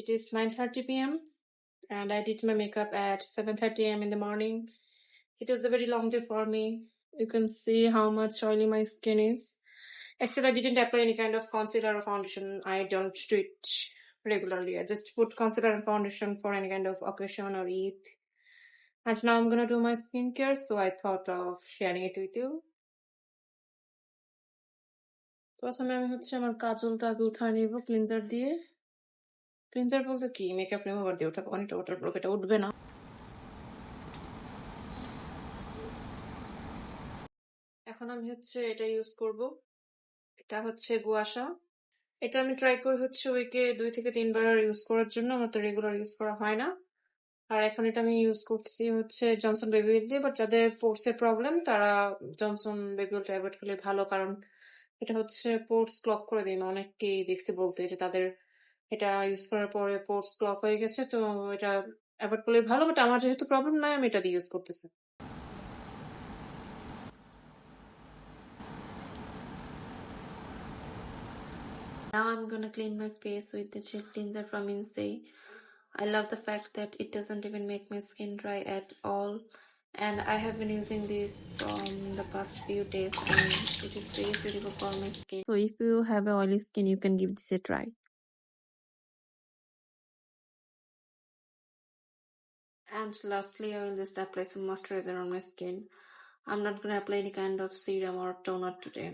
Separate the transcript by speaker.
Speaker 1: it is 9:30 p.m. and I did my makeup at 7:30 a.m. in the morning. It was a very long day for me. You can see how much oily my skin is. Actually, I didn't apply any kind of concealer or foundation. I don't do it regularly. I just put concealer and foundation for any kind of occasion or Eid. And now I'm gonna do my skincare, so I thought of sharing it with you. প্রথমে আমি আমার কাজলটা আগে উঠায় নিব cleanser দিয়ে। Cleanser বলতে কি, makeup remover দিয়ে ওঠাবো, অনেকটা ওয়াটারপ্রুফ, এটা উঠবে না। এখন আমি এটা ইউজ করব। এটা গুয়াশা। এটা আমি ট্রাই করি উইকে 2 থেকে 3 বার ইউজ করার জন্য, আমার তো রেগুলার ইউজ করা হয় না। আর এখন এটা আমি ইউজ করতেছি জনসন বেবি অয়েল দিয়ে। বাট যাদের পোর্সের প্রবলেম তারা জনসন বেবি অয়েলটা অ্যাভয়েড করলে ভালো, কারণ এটা পোর্স ক্লগ করে দেয়। অনেককেই দেখছি বলতে যে তাদের এটা ইউজ করার পরে পোর্স ক্লগ হয়ে গেছে, তো এটা অ্যাভয়েড করলে ভালো। বাট আমার যেহেতু প্রবলেম নাই, আমি এটা দিয়ে ইউজ করতেছি। Now I'm gonna clean my face with the gel cleanser from Insay. I love the fact that it doesn't even make my skin dry at all. And I have been using this from the past few days and it is very suitable for my skin. So if you have a oily skin, you can give this a try. And lastly, I will just apply some moisturizer on my skin. I'm not gonna apply any kind of serum or toner today.